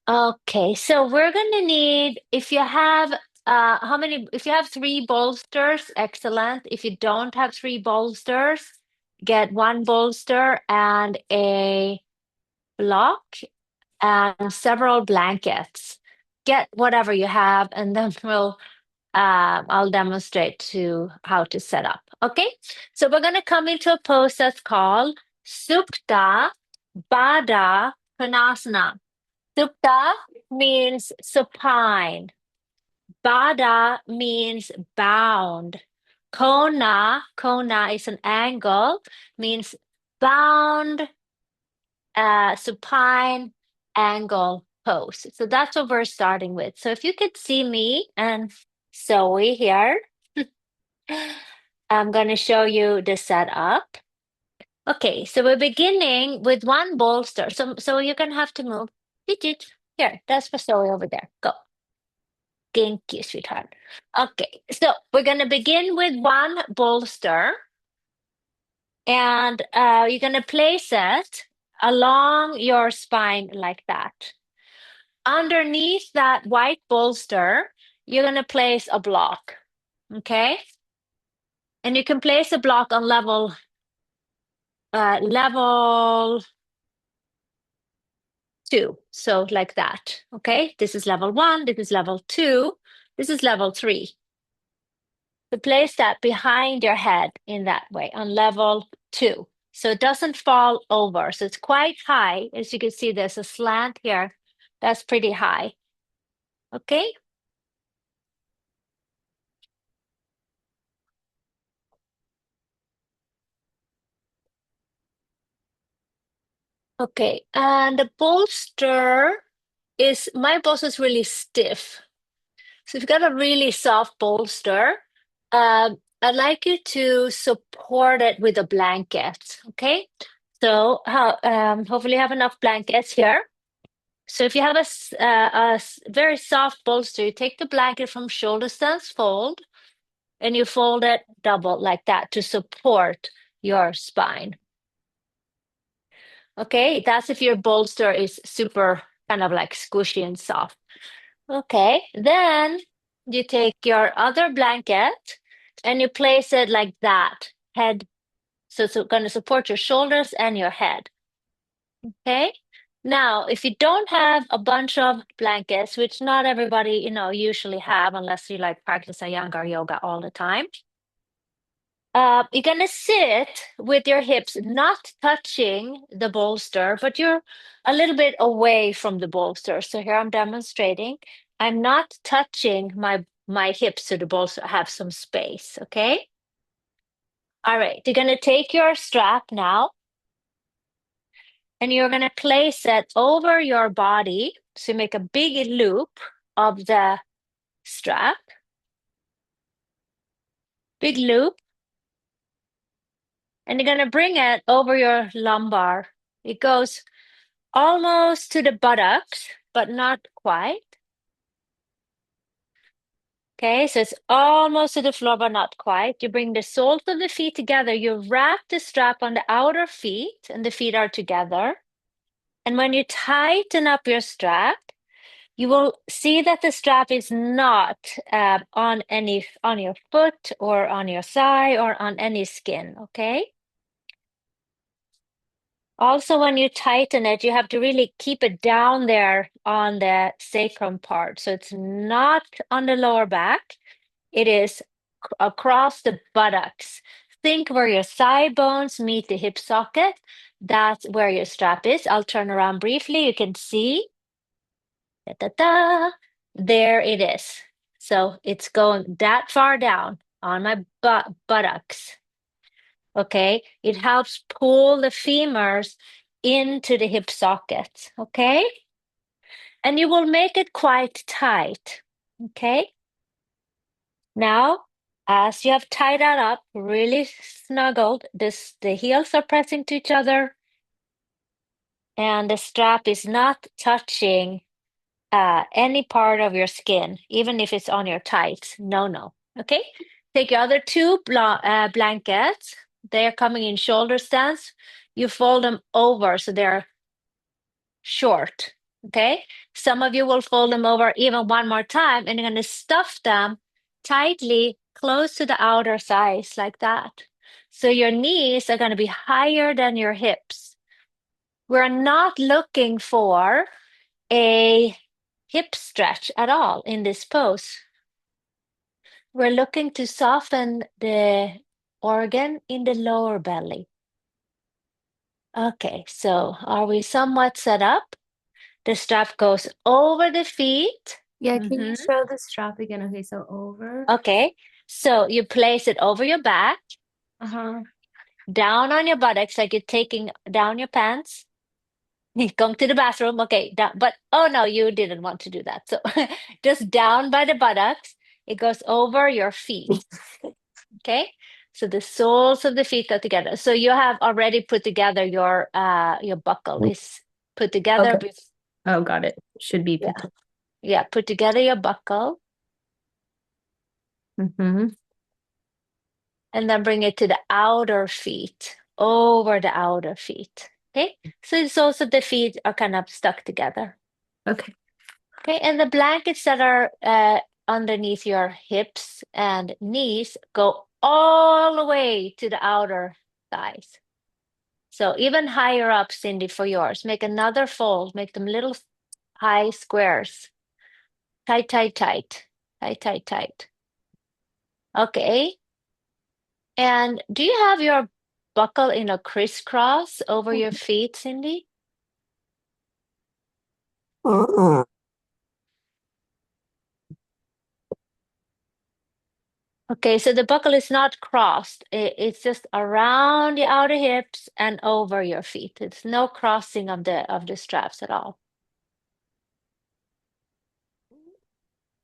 Okay, so we're gonna need if you have if you have three bolsters, excellent. If you don't have three bolsters, get one bolster and a block and several blankets. Get whatever you have, and then I'll demonstrate to how to set up. Okay, so we're gonna come into a pose that's called Supta Baddha Konasana. Subta means supine. Baddha means bound. Kona is an angle, means bound, supine angle pose. So that's what we're starting with. So if you could see me and Zoe here, I'm going to show you the setup. Okay, so we're beginning with one bolster. So you're going to have to move. Here, that's for Zoe over there. Go. Thank you, sweetheart. Okay, so we're gonna begin with one bolster, and you're gonna place it along your spine like that. Underneath that white bolster, you're gonna place a block, okay? And you can place a block on level 2, so like that, okay? This is level 1, this is level 2, this is level 3. To place that behind your head in that way on level 2. So it doesn't fall over. So it's quite high. As you can see, there's a slant here. That's pretty high. Okay. Okay. And the bolster my bolster is really stiff. So if you've got a really soft bolster, I'd like you to support it with a blanket. Okay. So hopefully you have enough blankets here. So if you have a very soft bolster, you take the blanket from shoulder stance fold and you fold it double like that to support your spine. Okay, that's if your bolster is super kind of like squishy and soft. Okay, then you take your other blanket and you place it like that, head. So it's going to support your shoulders and your head. Okay. Now, if you don't have a bunch of blankets, which not everybody, usually have unless you like practice Iyengar yoga all the time, you're gonna sit with your hips not touching the bolster, but you're a little bit away from the bolster. So here I'm demonstrating. I'm not touching my hips to the bolster. I have some space, okay? All right, you're gonna take your strap now and you're going to place it over your body. So you make a big loop of the strap, big loop, and you're going to bring it over your lumbar. It goes almost to the buttocks, but not quite. Okay, so it's almost to the floor, but not quite. You bring the soles of the feet together. You wrap the strap on the outer feet, and the feet are together. And when you tighten up your strap, you will see that the strap is not on your foot or on your thigh or on any skin, okay? Also, when you tighten it, you have to really keep it down there on the sacrum part. So it's not on the lower back, it is across the buttocks. Think where your thigh bones meet the hip socket. That's where your strap is. I'll turn around briefly. You can see. Da, da, da. There it is. So it's going that far down on my buttocks. Okay. It helps pull the femurs into the hip socket. Okay. And you will make it quite tight. Okay. Now, as you have tied that up, really snuggled, the heels are pressing to each other and the strap is not touching any part of your skin, even if it's on your tights. No. Okay. Take your other two blankets. They're coming in shoulder stance. You fold them over so they're short. Okay. Some of you will fold them over even one more time, and you're going to stuff them tightly close to the outer thighs like that. So your knees are going to be higher than your hips. We're not looking for a hip stretch at all in this pose. We're looking to soften the organ in the lower belly. Okay, so are we somewhat set up? The strap goes over the feet. Yeah, can you Mhm. show the strap again? Okay, so over. Okay, so you place it over your back, Uh-huh. down on your buttocks, like you're taking down your pants. Going to the bathroom. Okay, down, but oh no, you didn't want to do that. So just down by the buttocks, it goes over your feet. Okay, so the soles of the feet go together. So you have already put together your buckle is put together. Okay. Oh, got it. Should be Yeah, put. yeah, put together your buckle. Mm-hmm. And then bring it to the outer feet, over the outer feet. Okay, so it's also the feet are kind of stuck together. Okay. Okay, and the blankets that are underneath your hips and knees go all the way to the outer thighs. So even higher up, Cindy, for yours, make another fold, make them little high squares. Tight, tight, tight, tight, tight, tight. Okay. And do you have your buckle in a crisscross over your feet, Cindy? Okay, so the buckle is not crossed. It's just around the outer hips and over your feet. It's no crossing of the straps at all.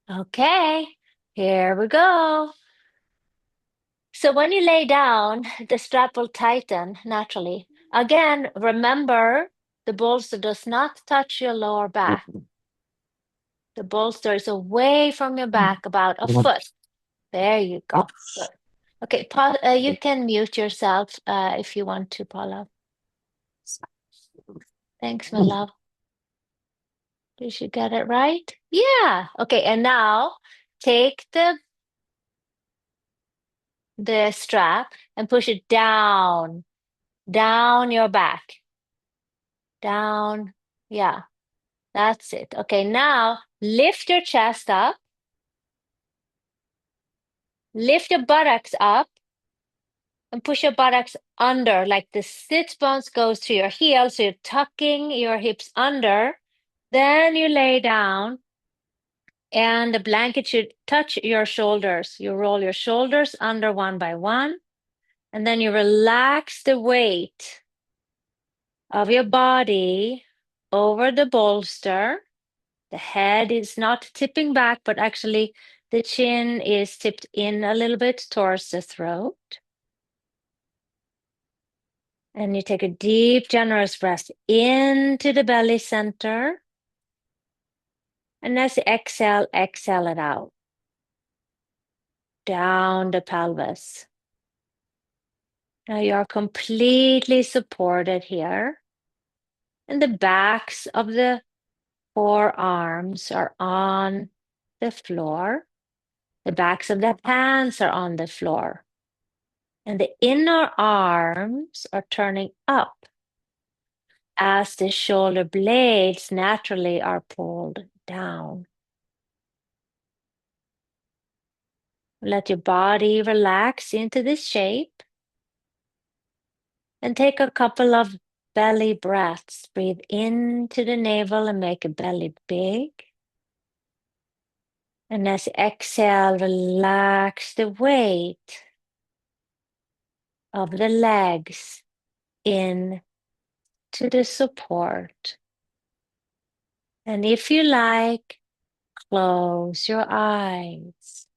Okay, here we go. So when you lay down, the strap will tighten naturally. Again, remember the bolster does not touch your lower back. The bolster is away from your back about a foot. There you go. Good. Okay, you can mute yourself if you want to, Paula. Thanks, my love. Did you get it right? Yeah. Okay, and now take the strap and push it down your back. Down. Yeah, that's it. Okay, now lift your chest up, lift your buttocks up, and push your buttocks under, like the sit bones goes to your heels, so you're tucking your hips under. Then you lay down, and the blanket should touch your shoulders. You roll your shoulders under one by one, and then you relax the weight of your body over the bolster. The head is not tipping back, but actually the chin is tipped in a little bit towards the throat. And you take a deep, generous breath into the belly center. And as you exhale, exhale it out. Down the pelvis. Now you're completely supported here. And the backs of the forearms are on the floor. The backs of the hands are on the floor. And the inner arms are turning up as the shoulder blades naturally are pulled down. Let your body relax into this shape and take a couple of belly breaths. Breathe into the navel and make a belly big. And as you exhale, relax the weight of the legs in to the support. And if you like, close your eyes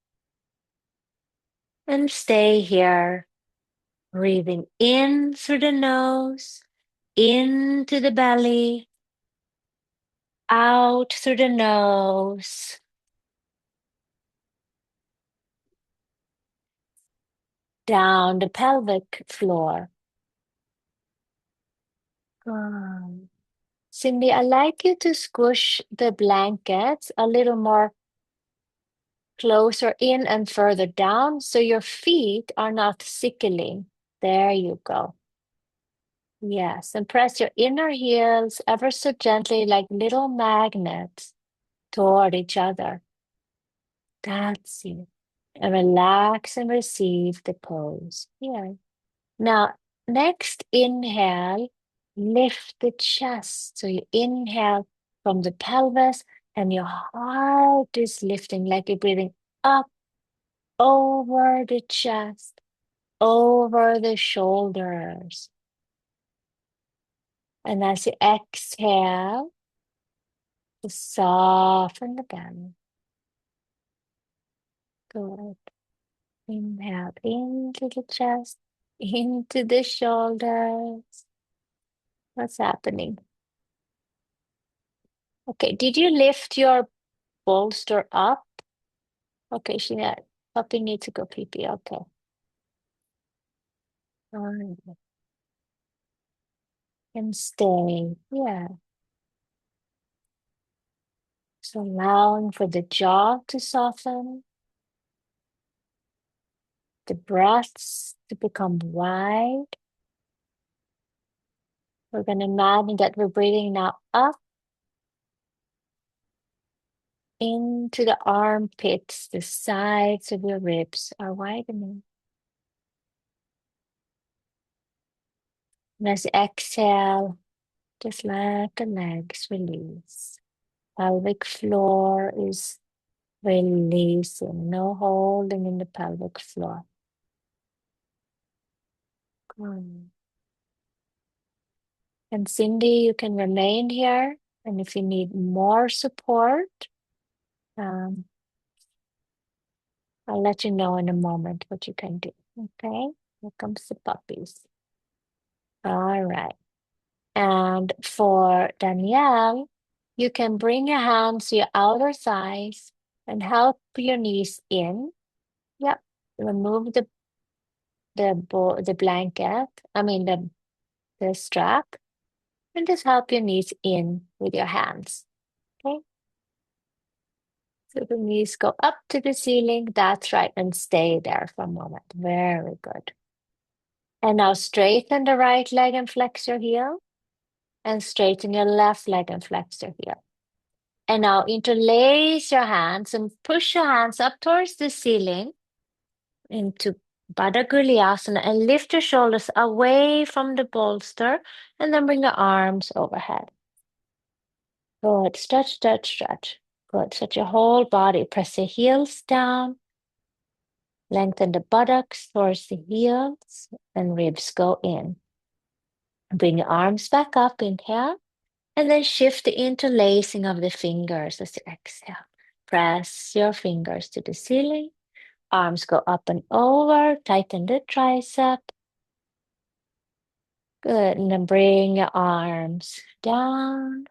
and stay here, breathing in through the nose, into the belly, out through the nose, down the pelvic floor. Good. Cindy, I like you to squish the blankets a little more closer in and further down so your feet are not sickling. There you go. Yes, and press your inner heels ever so gently like little magnets toward each other. That's it. And relax and receive the pose. Yeah. Now, next inhale, lift the chest. So you inhale from the pelvis and your heart is lifting like you're breathing up over the chest, over the shoulders. And as you exhale, soften the belly. Good. Inhale into the chest, into the shoulders. What's happening? Okay, did you lift your bolster up? Okay, puppy needs to go pee pee. Okay. All right. And stay. Yeah. So allowing for the jaw to soften, the breaths to become wide. We're going to imagine that we're breathing now up into the armpits, the sides of your ribs are widening. And as you exhale, just let the legs release. Pelvic floor is releasing, no holding in the pelvic floor. Good. And Cindy, you can remain here. And if you need more support, um, I'll let you know in a moment what you can do. Okay, here comes the puppies. All right. And for Danielle, you can bring your hands to your outer thighs and help your knees in. Yep. Remove the blanket. I mean the strap, and just help your knees in with your hands. Okay. So the knees go up to the ceiling. That's right. And stay there for a moment. Very good. And now straighten the right leg and flex your heel. And straighten your left leg and flex your heel. And now interlace your hands and push your hands up towards the ceiling into Baddha and lift your shoulders away from the bolster and then bring your arms overhead. Good. Stretch, stretch, stretch. Good. Stretch your whole body. Press the heels down. Lengthen the buttocks towards the heels and ribs go in. Bring your arms back up. Inhale. And then shift the interlacing of the fingers as you exhale. Press your fingers to the ceiling. Arms go up and over. Tighten the tricep. Good. And then bring your arms down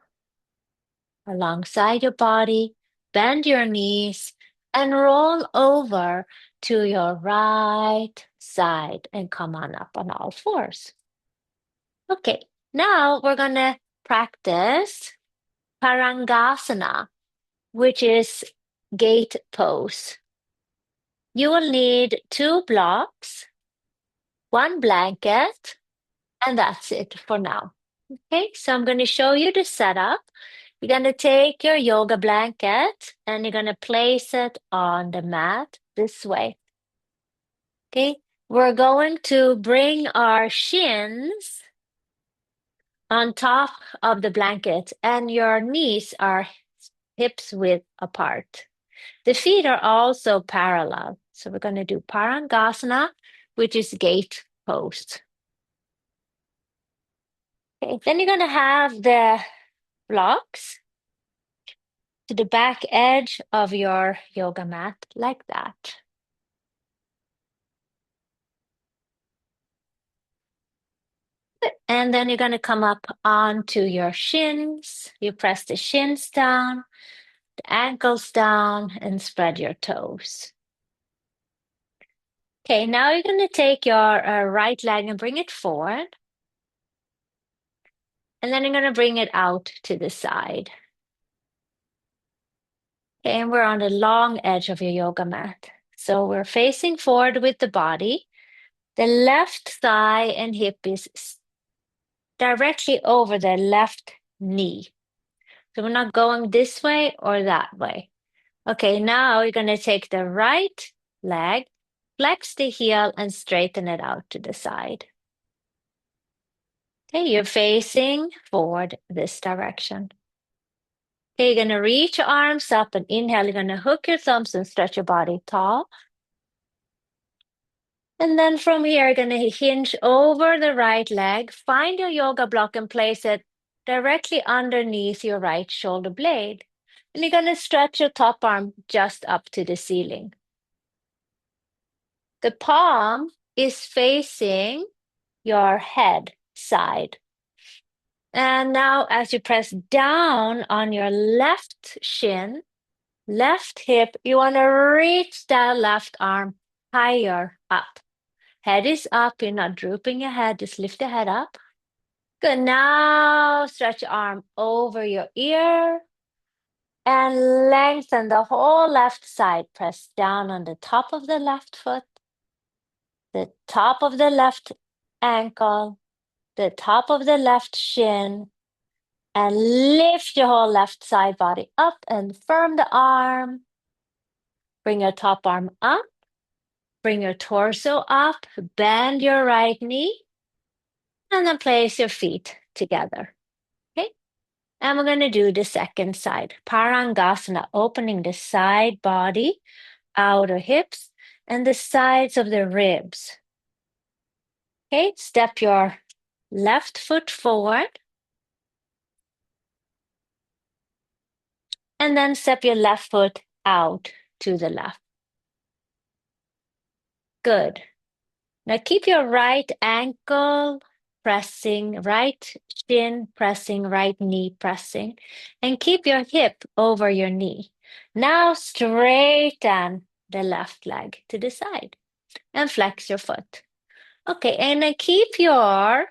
alongside your body. Bend your knees and roll over to your right side and come on up on all fours. Okay, now we're going to practice Parangasana, which is gate pose. You will need 2 blocks, 1 blanket, and that's it for now. Okay, so I'm going to show you the setup. You're going to take your yoga blanket and you're going to place it on the mat this way. Okay, we're going to bring our shins on top of the blanket and your knees are hips width apart. The feet are also parallel. So we're going to do Parangasana, which is gate pose. Okay, then you're going to have the blocks to the back edge of your yoga mat like that. And then you're going to come up onto your shins. You press the shins down, the ankles down, and spread your toes. Okay, now you're going to take your right leg and bring it forward. And then I'm going to bring it out to the side. Okay, and we're on the long edge of your yoga mat. So we're facing forward with the body. The left thigh and hip is directly over the left knee. So we're not going this way or that way. Okay, now you're going to take the right leg, flex the heel, and straighten it out to the side. Okay, you're facing forward this direction. Okay, you're going to reach your arms up and inhale. You're going to hook your thumbs and stretch your body tall. And then from here, you're going to hinge over the right leg. Find your yoga block and place it directly underneath your right shoulder blade. And you're going to stretch your top arm just up to the ceiling. The palm is facing your head side. And now as you press down on your left shin, left hip, you want to reach that left arm higher up. Head is up, you're not drooping your head, just lift the head up. Good, now stretch your arm over your ear and lengthen the whole left side. Press down on the top of the left foot, the top of the left ankle, the top of the left shin, and lift your whole left side body up and firm the arm. Bring your top arm up, bring your torso up, bend your right knee, and then place your feet together. Okay? And we're going to do the second side. Parangasana, opening the side body, outer hips, and the sides of the ribs. Okay, step your left foot forward. And then step your left foot out to the left. Good. Now keep your right ankle pressing, right shin pressing, right knee pressing, and keep your hip over your knee. Now straighten the left leg to the side and flex your foot. Okay, and then keep your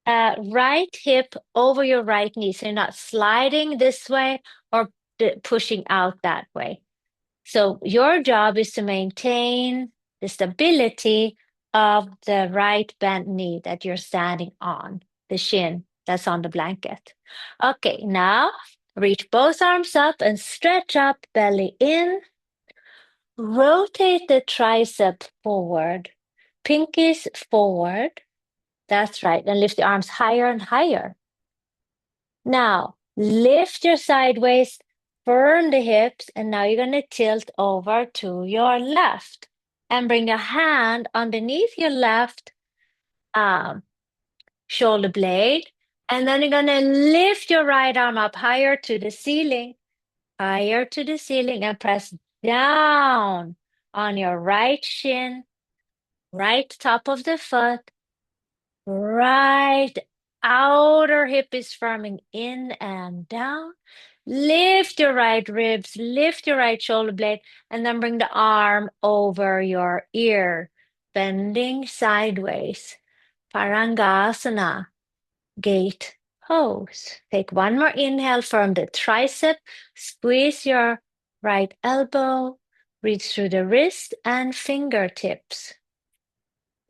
right hip over your right knee, so you're not sliding this way or pushing out that way. So your job is to maintain the stability of the right bent knee that you're standing on, the shin that's on the blanket. Okay, now reach both arms up and stretch up, belly in. Rotate the tricep forward, pinkies forward. That's right, and lift the arms higher and higher. Now, lift your sideways, firm the hips, and now you're going to tilt over to your left and bring your hand underneath your left shoulder blade. And then you're going to lift your right arm up higher to the ceiling, and press down on your right shin, right top of the foot, right outer hip is firming in and down. Lift your right ribs, lift your right shoulder blade, and then bring the arm over your ear, bending sideways. Parangasana, gate pose. Take one more inhale, firm the tricep, squeeze your right elbow, reach through the wrist and fingertips.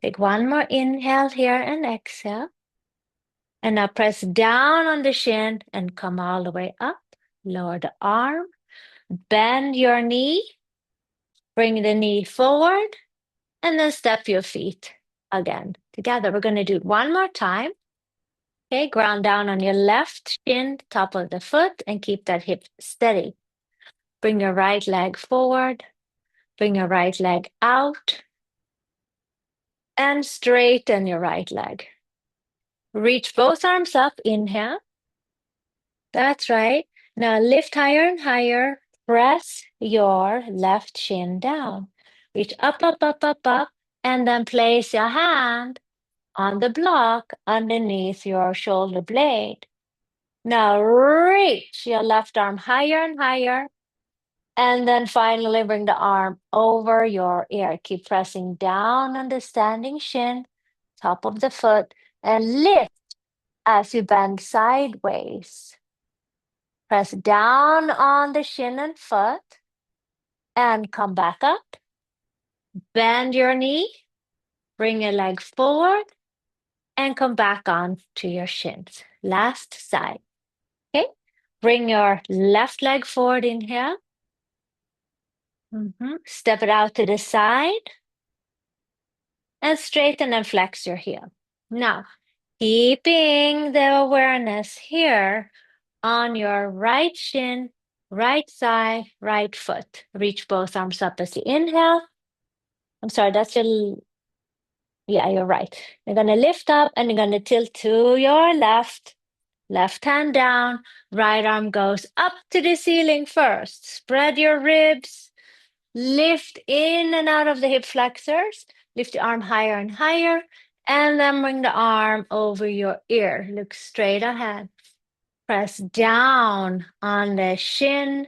Take one more inhale here and exhale. And now press down on the shin and come all the way up. Lower the arm, bend your knee, bring the knee forward, and then step your feet again together. We're going to do it one more time. Okay, ground down on your left shin, top of the foot, and keep that hip steady. Bring your right leg forward, bring your right leg out, and straighten your right leg. Reach both arms up, inhale. That's right. Now lift higher and higher. Press your left shin down. Reach up, up, up, up, up, and then place your hand on the block underneath your shoulder blade. Now reach your left arm higher and higher. And then finally bring the arm over your ear. Keep pressing down on the standing shin, top of the foot, and lift As you bend sideways, press down on the shin and foot and come back up. Bend your knee, bring your leg forward and come back on to your shins. Last side. Okay. Bring your left leg forward, inhale. Step it out to the side and straighten and flex your heel. Now, keeping the awareness here on your right shin, right side, right foot. Reach both arms up as you inhale. I'm sorry, that's your, yeah, you're right. You're going to lift up and you're going to tilt to your left. Left hand down, right arm goes up to the ceiling first. Spread your ribs, lift in and out of the hip flexors. Lift the arm higher and higher, and then bring the arm over your ear. Look straight ahead. Press down on the shin,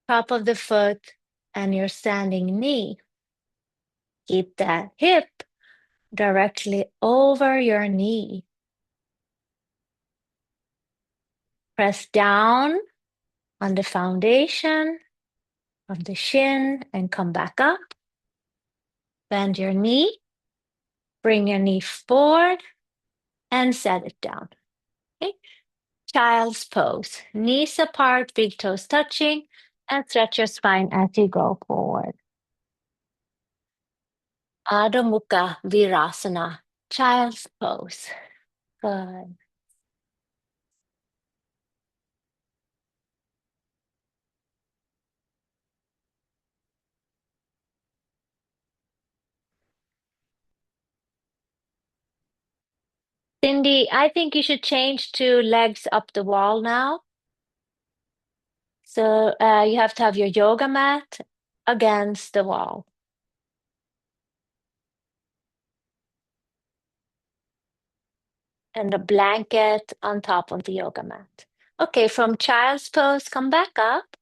top of the foot, and your standing knee. Keep that hip directly over your knee. Press down on the foundation of the shin and come back up. Bend your knee, bring your knee forward and set it down. Okay. Child's pose. Knees apart, big toes touching, and stretch your spine as you go forward. Adho Mukha Virasana. Child's pose. Good. Cindy, I think you should change to legs up the wall now. So you have to have your yoga mat against the wall. And a blanket on top of the yoga mat. Okay, from child's pose, come back up.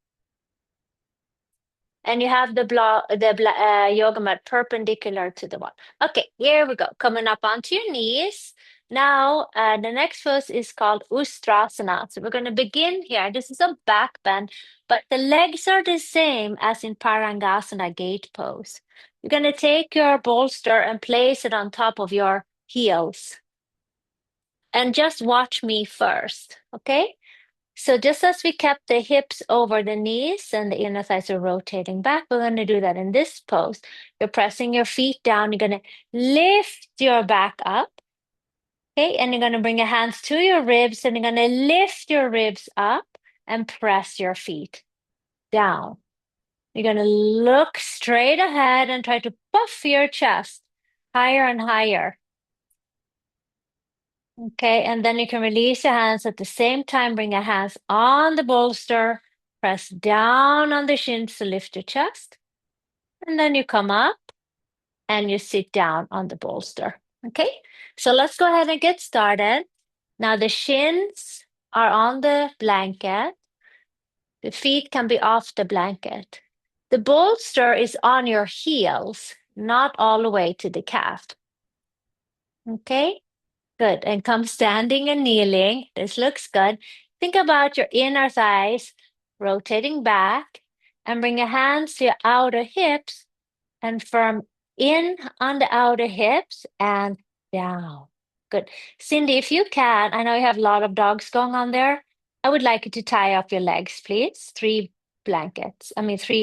And you have the yoga mat perpendicular to the wall. Okay, here we go. Coming up onto your knees. Now, the next pose is called Ustrasana. So we're going to begin here. This is a back bend, but the legs are the same as in Parangasana gate pose. You're going to take your bolster and place it on top of your heels. And just watch me first, okay? So just as we kept the hips over the knees and the inner thighs are rotating back, we're going to do that in this pose. You're pressing your feet down. You're going to lift your back up, okay? And you're going to bring your hands to your ribs and you're going to lift your ribs up and press your feet down. You're going to look straight ahead and try to puff your chest higher and higher. Okay, and then you can release your hands at the same time. Bring your hands on the bolster, press down on the shins to lift your chest. And then you come up and you sit down on the bolster. Okay, so let's go ahead and get started. Now the shins are on the blanket. The feet can be off the blanket. The bolster is on your heels, not all the way to the calf. Okay. Good. And come standing and kneeling. This looks good. Think about your inner thighs rotating back and bring your hands to your outer hips and firm in on the outer hips and down. Good. Cindy, if you can, I know you have a lot of dogs going on there. I would like you to tie up your legs, please. 3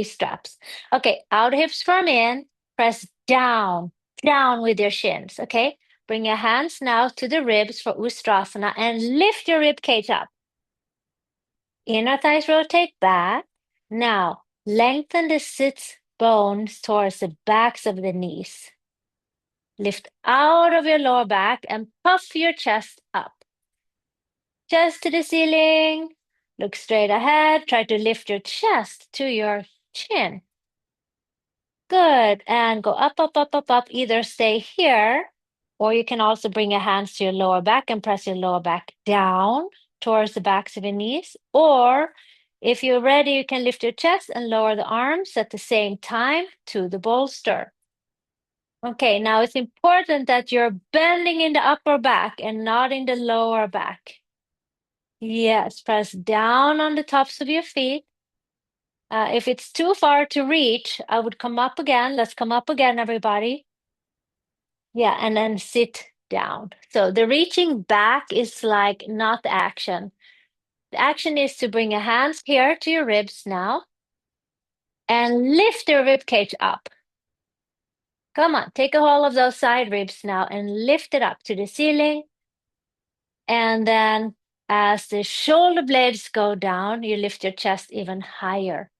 straps. Okay, outer hips firm in, press down, down with your shins. Okay. Bring your hands now to the ribs for Ustrasana and lift your rib cage up. Inner thighs rotate back. Now, lengthen the sits bones towards the backs of the knees. Lift out of your lower back and puff your chest up. Chest to the ceiling. Look straight ahead. Try to lift your chest to your chin. Good. And go up, up, up, up, up. Either stay here, or you can also bring your hands to your lower back and press your lower back down towards the backs of your knees. Or if you're ready, you can lift your chest and lower the arms at the same time to the bolster. Okay, now it's important that you're bending in the upper back and not in the lower back. Yes, press down on the tops of your feet. If it's too far to reach, I would come up again. Let's come up again, everybody. Yeah, and then sit down. So the reaching back is like not the action. The action is to bring your hands here to your ribs now and lift your rib cage up. Come on, take a hold of those side ribs now and lift it up to the ceiling. And then as the shoulder blades go down, you lift your chest even higher.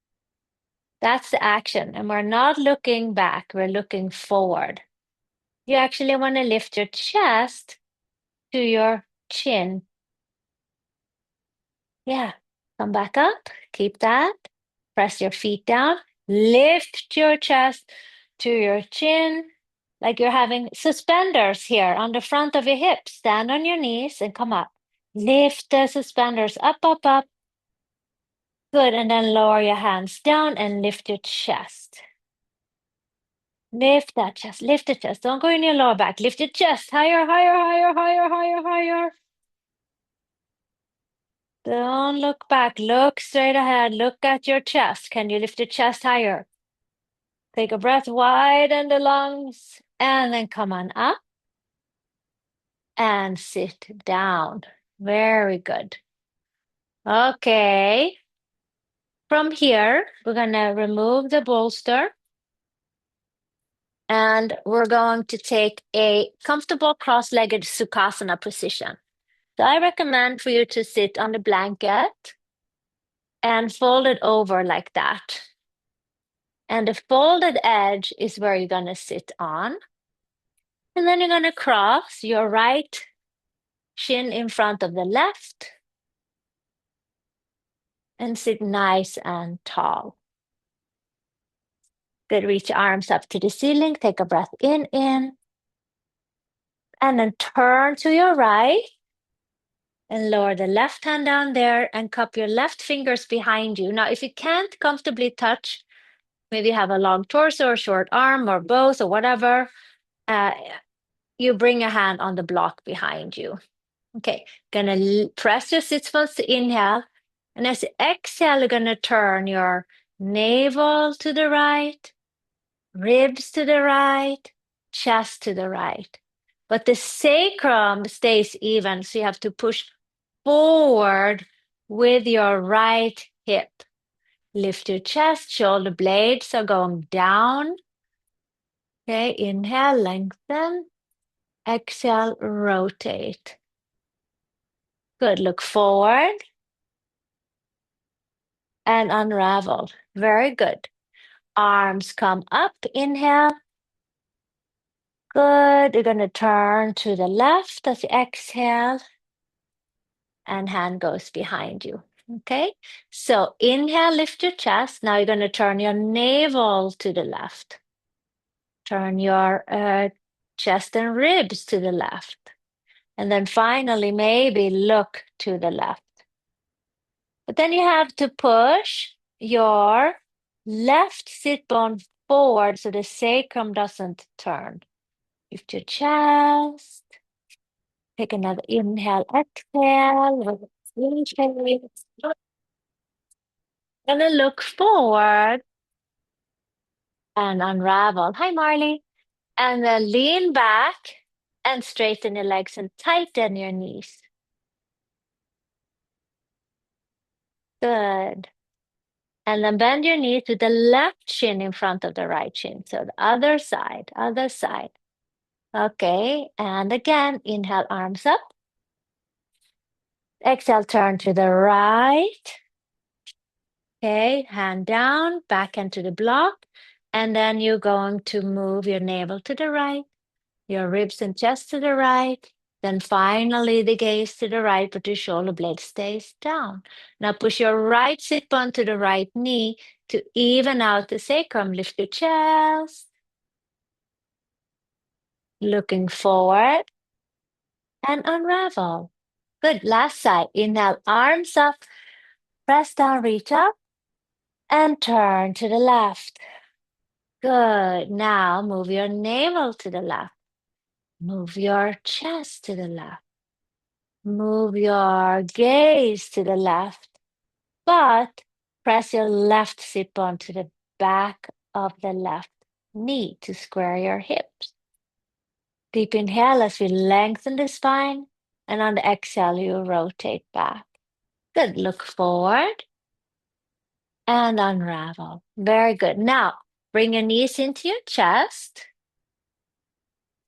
That's the action. And we're not looking back, we're looking forward. You actually want to lift your chest to your chin. Yeah, come back up, keep that. Press your feet down, lift your chest to your chin, like you're having suspenders here on the front of your hips. Stand on your knees and come up. Lift the suspenders up, up, up. Good, and then lower your hands down and lift your chest. Lift that chest, lift the chest. Don't go in your lower back. Lift your chest higher, higher, higher, higher, higher, higher. Don't look back. Look straight ahead. Look at your chest. Can you lift your chest higher? Take a breath, widen the lungs, and then come on up and sit down. Very good. Okay. From here, we're going to remove the bolster and we're going to take a comfortable cross-legged Sukhasana position. So I recommend for you to sit on the blanket and fold it over like that. And the folded edge is where you're going to sit on. And then you're going to cross your right shin in front of the left and sit nice and tall. Good, reach your arms up to the ceiling. Take a breath in, and then turn to your right and lower the left hand down there and cup your left fingers behind you. Now, if you can't comfortably touch, maybe you have a long torso or short arm or both or whatever, you bring a hand on the block behind you. Okay, gonna press your sits bones to inhale. And as you exhale, you're gonna turn your navel to the right, ribs to the right, chest to the right. But the sacrum stays even, so you have to push forward with your right hip. Lift your chest, shoulder blades are going down. Okay, inhale, lengthen. Exhale, rotate. Good, look forward and unravel. Very good. Arms come up, inhale. Good, you're gonna turn to the left as you exhale and hand goes behind you. Okay, so inhale, lift your chest. Now you're gonna turn your navel to the left. Turn your chest and ribs to the left. And then finally, maybe look to the left. But then you have to push your left sit bone forward so the sacrum doesn't turn. Lift your chest. Take another inhale, exhale. With gonna look forward and unravel. Hi, Marley. And then lean back and straighten your legs and tighten your knees. Good. And then bend your knee to the left shin in front of the right shin. So the other side, other side. Okay. And again, inhale, arms up. Exhale, turn to the right. Okay. Hand down, back into the block. And then you're going to move your navel to the right, your ribs and chest to the right. Then finally the gaze to the right, but your shoulder blade stays down. Now push your right sit bone to the right knee to even out the sacrum. Lift your chest. Looking forward and unravel. Good. Last side. Inhale, arms up. Press down, reach up, and turn to the left. Good. Now move your navel to the left. Move your chest to the left. Move your gaze to the left. But press your left sit bone to the back of the left knee to square your hips. Deep inhale as we lengthen the spine. And on the exhale, you rotate back. Good. Look forward and unravel. Very good. Now, bring your knees into your chest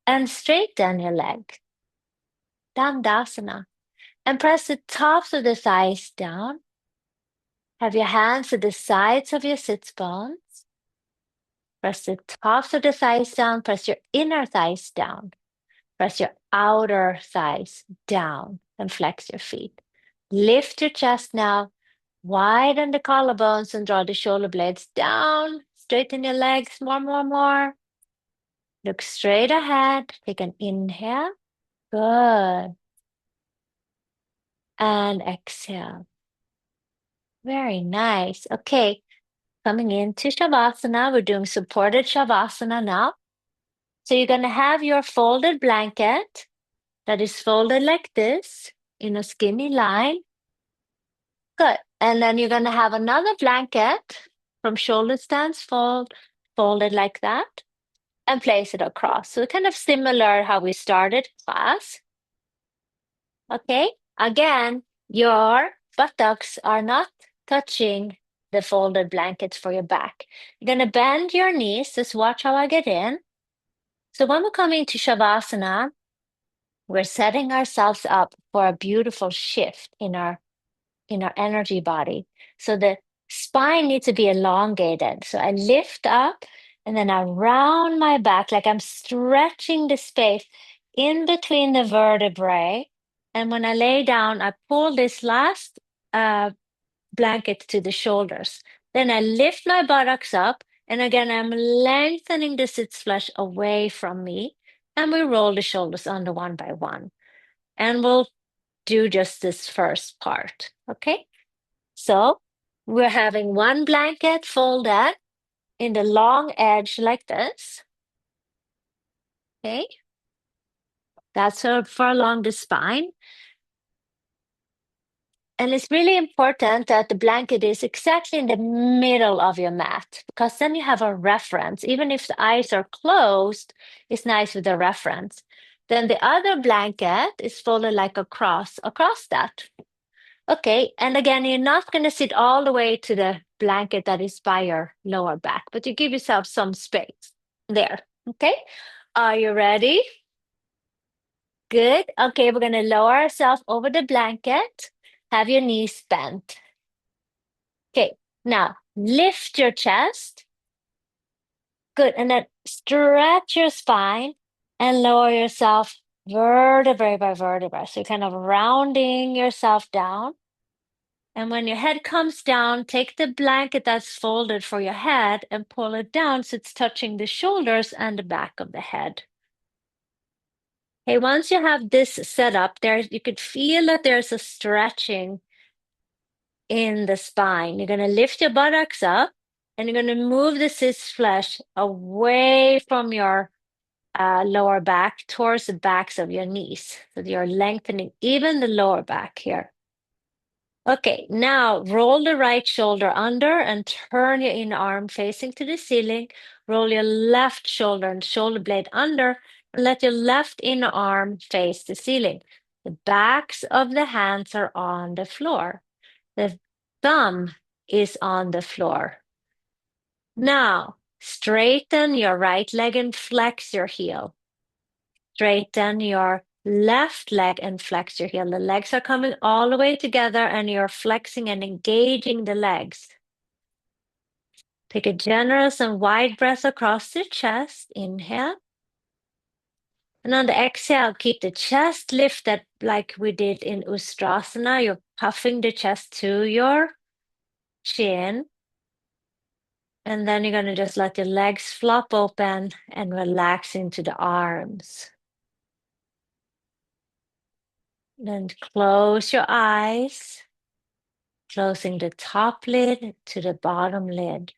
and straighten your leg. Dandasana. And press the tops of the thighs down. Have your hands at the sides of your sits bones. Press the tops of the thighs down. Press your inner thighs down. Press your outer thighs down and flex your feet. Lift your chest now. Widen the collarbones and draw the shoulder blades down. Straighten your legs. More. Look straight ahead. Take an inhale. Good. And exhale. Very nice. Okay. Coming into Shavasana. We're doing supported Shavasana now. So you're going to have your folded blanket that is folded like this in a skinny line. Good. And then you're going to have another blanket from shoulder stands folded like that and place it across. So kind of similar how we started class. Okay. Again, your buttocks are not touching the folded blankets for your back. You're going to bend your knees. Just watch how I get in. So when we're coming to Shavasana, we're setting ourselves up for a beautiful shift in our energy body. So the spine needs to be elongated. So I lift up and then I round my back like I'm stretching the space in between the vertebrae. And when I lay down, I pull this last blanket to the shoulders. Then I lift my buttocks up. And again, I'm lengthening the sits flesh away from me. And we roll the shoulders under one by one. And we'll do just this first part. Okay. So we're having one blanket folded in the long edge like this. Okay. That's for along the spine. And it's really important that the blanket is exactly in the middle of your mat because then you have a reference. Even if the eyes are closed, it's nice with a reference. Then the other blanket is folded like across that. Okay, and again, you're not going to sit all the way to the blanket that is by your lower back, but you give yourself some space there. Okay, are you ready? Good. Okay, we're going to lower ourselves over the blanket. Have your knees bent. Okay, now lift your chest. Good, and then stretch your spine and lower yourself vertebrae by vertebrae. So you're kind of rounding yourself down. And when your head comes down, take the blanket that's folded for your head and pull it down so it's touching the shoulders and the back of the head. Okay, once you have this set up, there you could feel that there's a stretching in the spine. You're going to lift your buttocks up and you're going to move the sits flesh away from your lower back towards the backs of your knees. So you're lengthening even the lower back here. Okay, now roll the right shoulder under and turn your inner arm facing to the ceiling. Roll your left shoulder and shoulder blade under and let your left inner arm face the ceiling. The backs of the hands are on the floor. The thumb is on the floor. Now, straighten your right leg and flex your heel. Straighten your left leg and flex your heel. The legs are coming all the way together and you're flexing and engaging the legs. Take a generous and wide breath across the chest. Inhale. And on the exhale, keep the chest lifted like we did in Ustrasana. You're puffing the chest to your chin. And then you're going to just let your legs flop open and relax into the arms. Then close your eyes, closing the top lid to the bottom lid.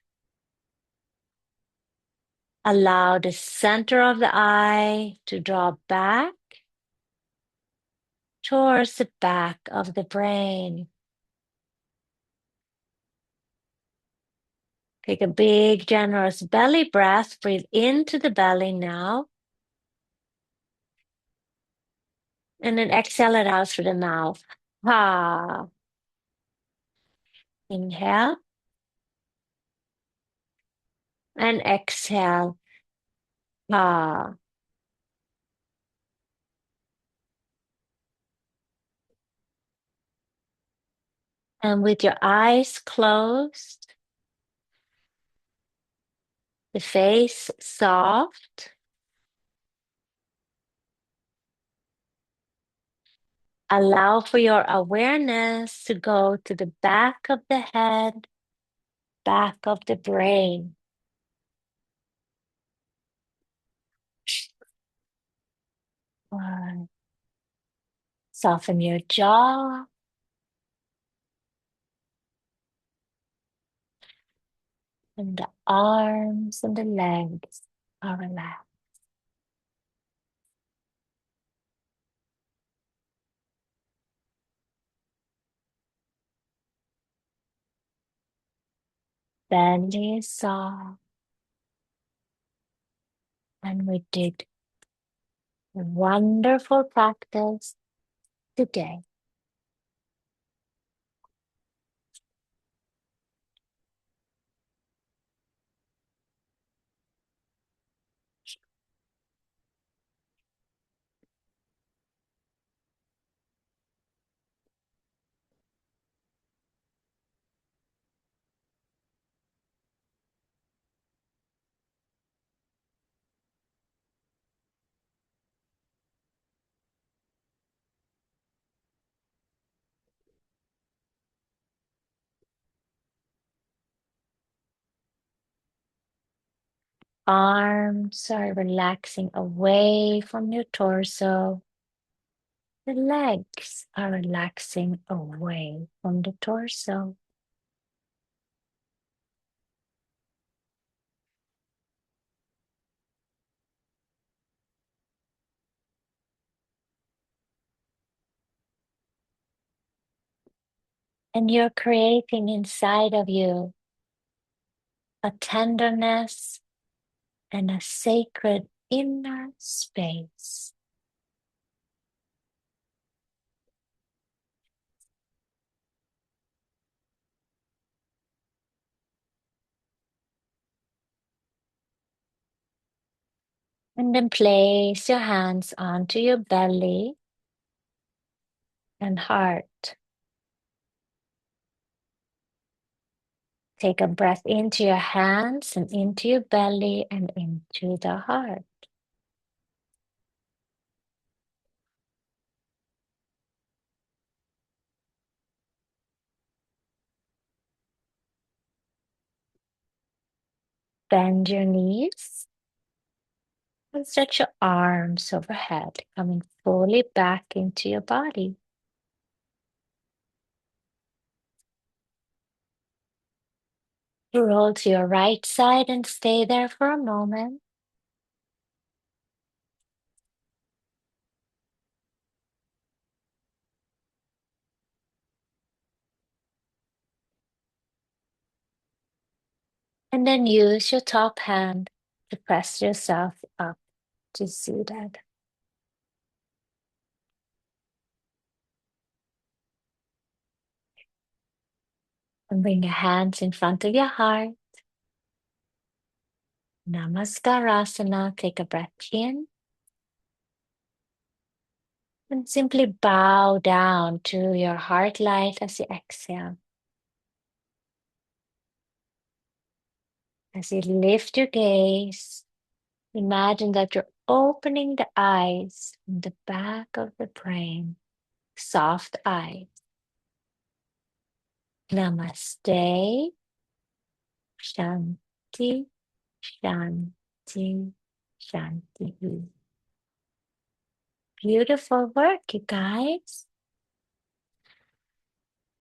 Allow the center of the eye to draw back towards the back of the brain. Take a big, generous belly breath. Breathe into the belly now. And then exhale it out through the mouth. Ha. Inhale. And exhale. Ha. And with your eyes closed, the face soft, allow for your awareness to go to the back of the head, back of the brain. One. Soften your jaw. And the arms and the legs are relaxed. Belly is soft. And we did a wonderful practice today. Arms are relaxing away from your torso. The legs are relaxing away from the torso. And you're creating inside of you a tenderness and a sacred inner space. And then place your hands onto your belly and heart. Take a breath into your hands and into your belly and into the heart. Bend your knees and stretch your arms overhead, coming fully back into your body. Roll to your right side and stay there for a moment. And then use your top hand to press yourself up to seated. And bring your hands in front of your heart. Namaskarasana. Take a breath in. And simply bow down to your heart light as you exhale. As you lift your gaze, imagine that you're opening the eyes in the back of the brain, soft eyes. Namaste, Shanti, Shanti, Shanti. Beautiful work, you guys.